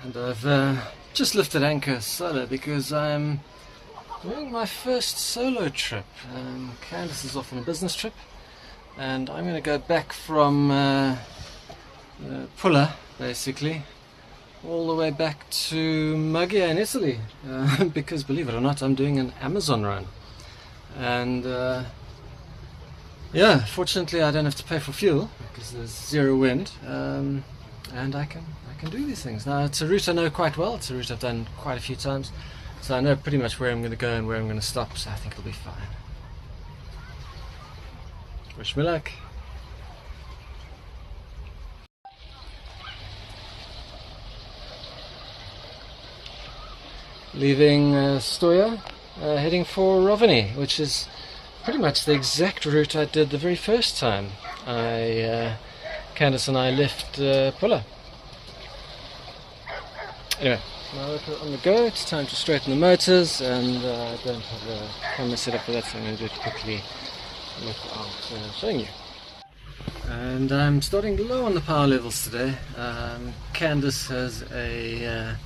And I've just lifted anchor solo because I'm doing my first solo trip. Candice is off on a business trip, and I'm going to go back from Pulla, basically, all the way back to Maggia in Italy, because believe it or not, I'm doing an Amazon run. And yeah, fortunately I don't have to pay for fuel because there's zero wind, and I can do these things. Now, it's a route I know quite well. It's a route I've done quite a few times, so I know pretty much where I'm going to go and where I'm going to stop, so I think it'll be fine. Wish me luck. Leaving Stoja, heading for Reny, which is pretty much the exact route I did the very first time Candice and I left Pulla. Anyway, now we're on the go. It's time to straighten the motors, and I don't have a camera set up for that, so I'm going to do it quickly without showing you. And I'm starting low on the power levels today. Candice has a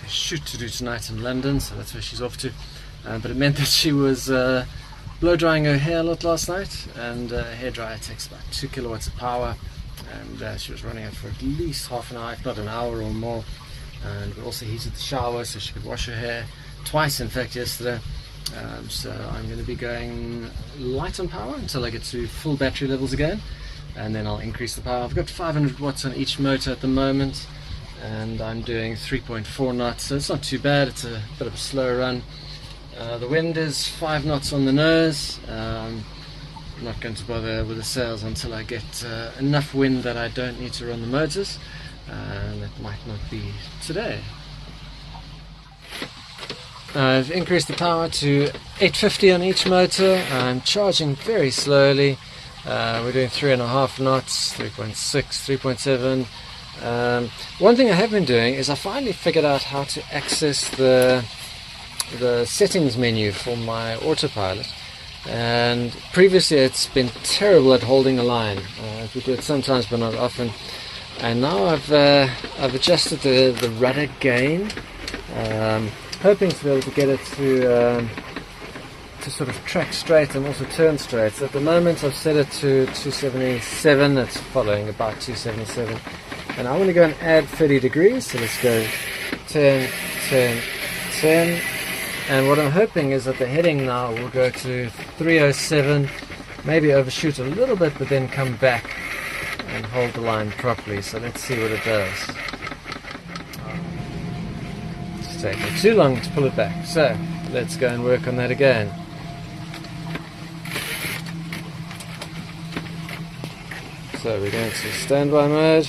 shoot to do tonight in London, so that's where she's off to. But it meant that she was blow drying her hair a lot last night, and a hairdryer takes about 2 kilowatts of power, and she was running it for at least half an hour, if not an hour or more. And we also heated the shower so she could wash her hair twice, in fact, yesterday. So I'm going to be going light on power until I get to full battery levels again, and then I'll increase the power. I've got 500 watts on each motor at the moment, and I'm doing 3.4 knots, so it's not too bad. It's a bit of a slow run. The wind is 5 knots on the nose. I'm not going to bother with the sails until I get enough wind that I don't need to run the motors, and that might not be today. I've increased the power to 850 on each motor. I'm charging very slowly. We're doing 3.5 knots, 3.6, 3.7. One thing I have been doing is I finally figured out how to access the settings menu for my Autopilot, and previously it's been terrible at holding a line. We do it sometimes but not often, and now I've adjusted the rudder gain, hoping to be able to get it to sort of track straight and also turn straight. So at the moment I've set it to 277. It's following about 277, and I want to go and add 30 degrees, so let's go 10, 10, 10, and what I'm hoping is that the heading now will go to 307, maybe overshoot a little bit, but then come back and hold the line properly. So let's see what it does. It's taking too long to pull it back, so let's go and work on that again. So we're going to standby mode.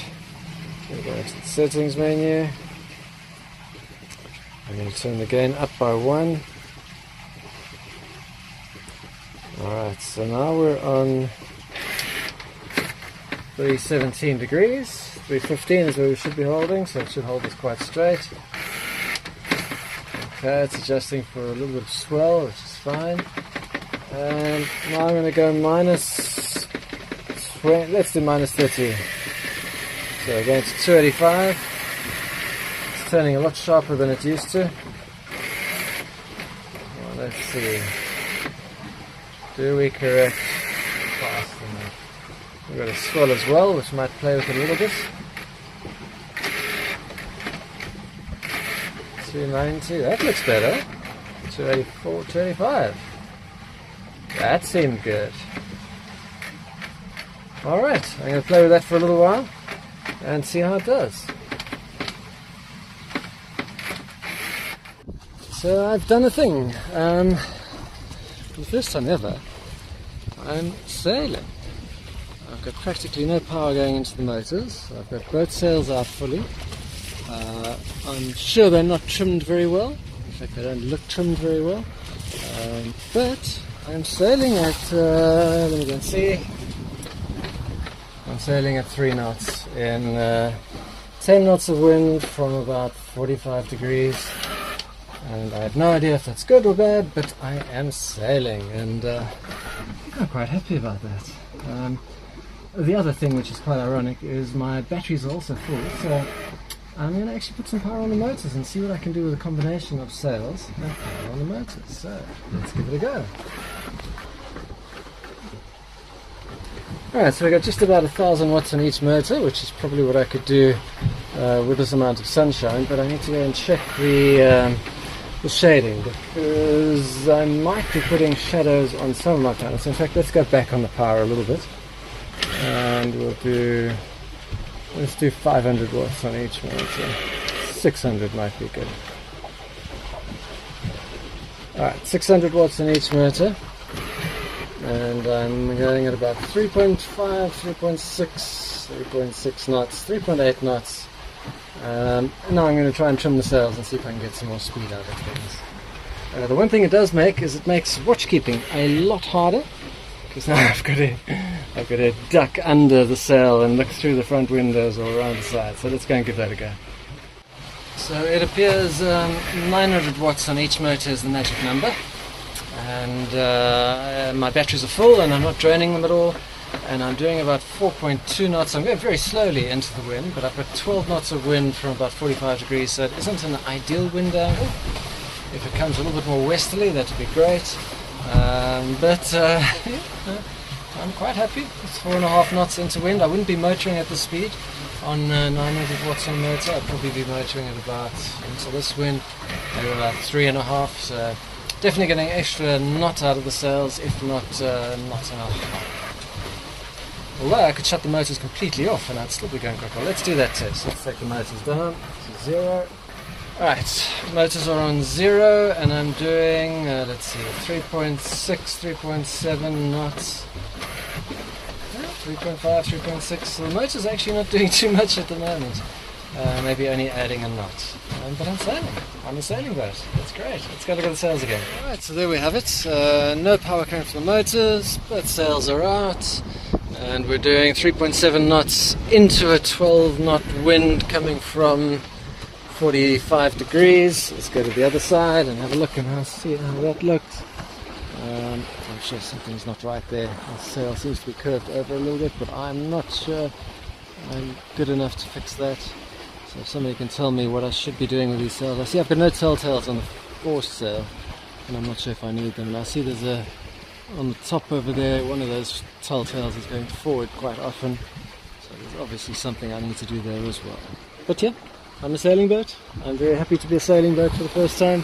We're going to the settings menu. I'm going to turn the gain up by 1. Alright, so now we're on 317 degrees. 315 is where we should be holding, so it should hold us quite straight. Okay, it's adjusting for a little bit of swell, which is fine. And now I'm going to go minus 20, let's do minus 30. So we're going to 285. It's turning a lot sharper than it used to. Well, let's see. Do we correct fast enough? We've got a swell as well, which might play with it a little bit. 290, that looks better. 284, 285. That seemed good. Alright, I'm going to play with that for a little while and see how it does. So I've done a thing. For the first time ever, I'm sailing. I've got practically no power going into the motors. I've got both sails out fully. I'm sure they're not trimmed very well. In fact, they don't look trimmed very well. But I'm sailing at, let me go and see. I'm sailing at 3 knots in 10 knots of wind from about 45 degrees. And I have no idea if that's good or bad, but I am sailing, and I'm quite happy about that. The other thing which is quite ironic is my batteries are also full, so I'm going to actually put some power on the motors and see what I can do with a combination of sails and power on the motors. So let's give it a go. Alright, so we've got just about 1,000 watts on each motor, which is probably what I could do with this amount of sunshine, but I need to go and check the shading, because I might be putting shadows on some of my panels. So in fact, let's go back on the power a little bit, and let's do 500 watts on each motor. 600 might be good. Alright, 600 watts on each motor, and I'm going at about 3.5, 3.6, 3.6 knots, 3.8 knots. Now I'm going to try and trim the sails and see if I can get some more speed out of things. The one thing it does make is it makes watch keeping a lot harder, because now I've got to duck under the sail and look through the front windows or around the side. So let's go and give that a go. So it appears 900 watts on each motor is the magic number, and my batteries are full and I'm not draining them at all, and I'm doing about 4.2 knots. I'm going very slowly into the wind, but I've got 12 knots of wind from about 45 degrees, so it isn't an ideal wind angle. If it comes a little bit more westerly, that would be great. I'm quite happy. It's 4.5 knots into wind. I wouldn't be motoring at the speed on 900 watts on a motor. I'd probably be motoring at about, into this wind, maybe about 3.5. So definitely getting extra knot out of the sails, if not not enough. Although I could shut the motors completely off and I'd still be going quite well. Let's do that test. Let's take the motors down to 0. Alright, motors are on 0 and I'm doing, let's see, 3.6, 3.7 knots. 3.5, 3.6. So the motor's actually not doing too much at the moment. Maybe only adding a knot. But I'm sailing. I'm a sailing boat. That's great. Let's go look at the sails again. Alright, so there we have it. No power coming from the motors, but sails are out. And we're doing 3.7 knots into a 12 knot wind coming from 45 degrees. Let's go to the other side and have a look and see how that looks. I'm sure something's not right there. The sail seems to be curved over a little bit, but I'm not sure I'm good enough to fix that. So if somebody can tell me what I should be doing with these sails. I see I've got no telltales on the forced sail, and I'm not sure if I need them. And I see there's on the top over there, one of those telltales is going forward quite often. So there's obviously something I need to do there as well. But yeah, I'm a sailing boat. I'm very happy to be a sailing boat for the first time.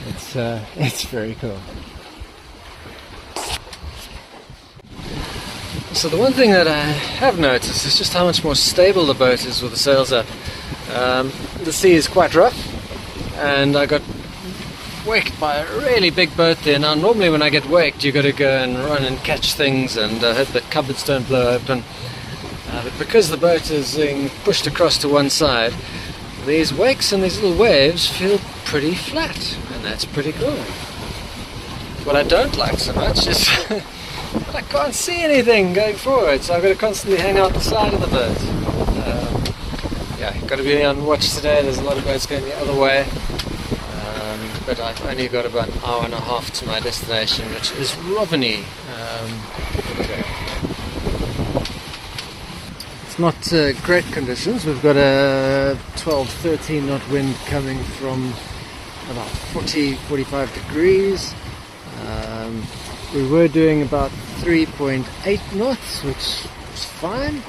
It's very cool. So the one thing that I have noticed is just how much more stable the boat is with the sails up. The sea is quite rough, and I got waked by a really big boat there. Now normally when I get waked you got to go and run and catch things and hope that cupboards don't blow open. But because the boat is being pushed across to one side, these wakes and these little waves feel pretty flat, and that's pretty cool. What I don't like so much is I can't see anything going forward, so I've got to constantly hang out the side of the boat. Yeah, got to be on watch today. There's a lot of boats going the other way, but I've only got about an hour and a half to my destination, which is Reny. It's not great conditions. We've got a 12-13 knot wind coming from about 40-45 degrees. We were doing about 3.8 knots, which was fine,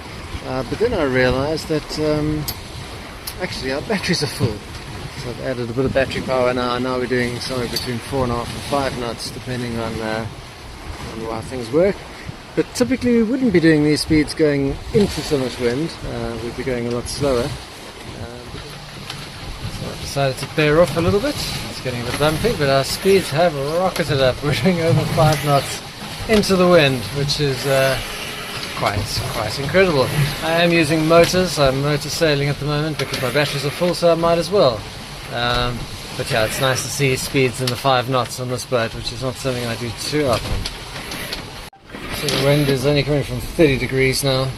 but then I realized that actually our batteries are full. So I've added a bit of battery power now. Now we're doing somewhere between 4.5 and 5 knots, depending on how things work. But typically we wouldn't be doing these speeds going into so much wind. We'd be going a lot slower. So I've decided to bear off a little bit. It's getting a bit bumpy, but our speeds have rocketed up. We're doing over 5 knots into the wind, which is quite incredible. I am using motors. I'm motor sailing at the moment because my batteries are full, so I might as well. But yeah, it's nice to see speeds in the 5 knots on this boat, which is not something I do too often. So the wind is only coming from 30 degrees now.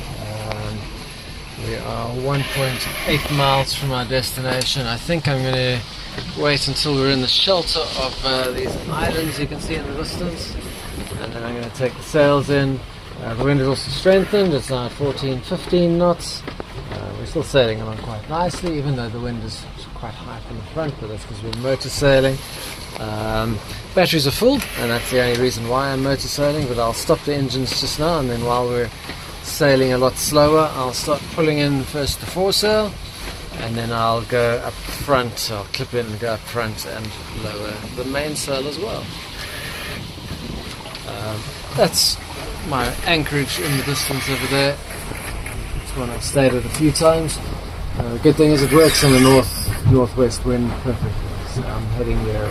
We are 1.8 miles from our destination. I think I'm going to wait until we're in the shelter of these islands you can see in the distance, and then I'm going to take the sails in. The wind is also strengthened. It's now at 14-15 knots. we're still sailing along quite nicely, even though the wind is quite high from the front, but that's because we're motor sailing. Batteries are full, and that's the only reason why I'm motor sailing, but I'll stop the engines just now, and then while we're sailing a lot slower, I'll start pulling in first the foresail, and then I'll go up front, I'll clip in and go up front and lower the mainsail as well. That's my anchorage in the distance over there. It's one I've stayed at a few times. The good thing is it works in the northwest wind perfectly, so I'm heading there.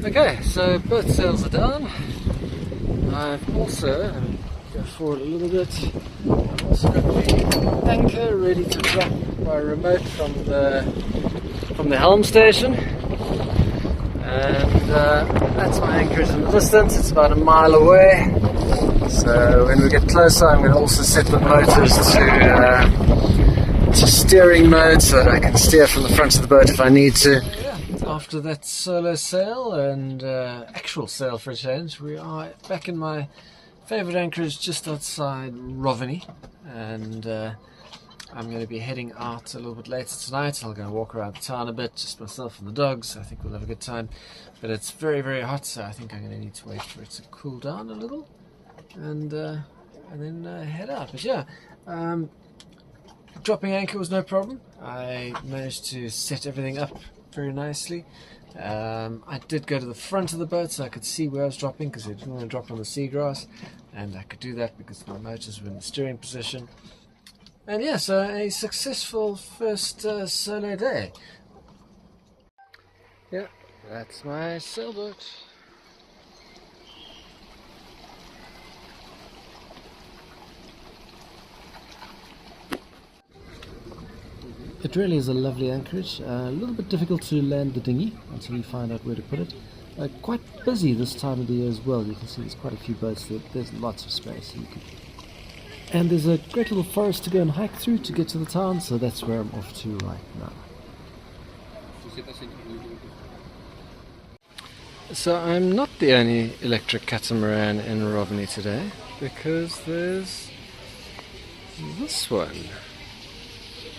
Okay, so both sails are down. I've also, go forward a little bit, I've also got the anchor ready to drop by remote from the helm station. And that's my anchorage in the distance. It's about a mile away. So when we get closer, I'm going to also set the motors to steering mode so that I can steer from the front of the boat if I need to. After that solo sail and actual sail for a change, we are back in my favourite anchorage just outside Reny, and I'm going to be heading out a little bit later tonight. I'll go walk around the town a bit, just myself and the dogs. I think we'll have a good time, but it's very, very hot, so I think I'm going to need to wait for it to cool down a little, and then head out. But yeah, dropping anchor was no problem. I managed to set everything up very nicely. I did go to the front of the boat so I could see where I was dropping, because I didn't want to drop on the seagrass, and I could do that because my motors were in the steering position. And yeah, so a successful first solo day. Yeah, that's my sailboat. It really is a lovely anchorage. A little bit difficult to land the dinghy until you find out where to put it. Quite busy this time of the year as well. You can see there's quite a few boats there. There's lots of space. And there's a great little forest to go and hike through to get to the town, so that's where I'm off to right now. So I'm not the only electric catamaran in Reny today, because there's this one,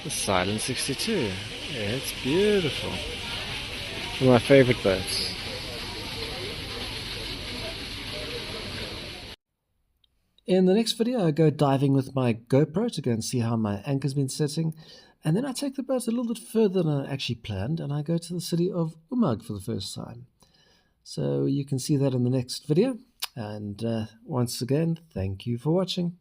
the Silent 62. Yeah, it's beautiful. One of my favourite boats. In the next video, I go diving with my GoPro to go and see how my anchor's been setting, and then I take the boat a little bit further than I actually planned, and I go to the city of Umag for the first time. So you can see that in the next video, and once again, thank you for watching.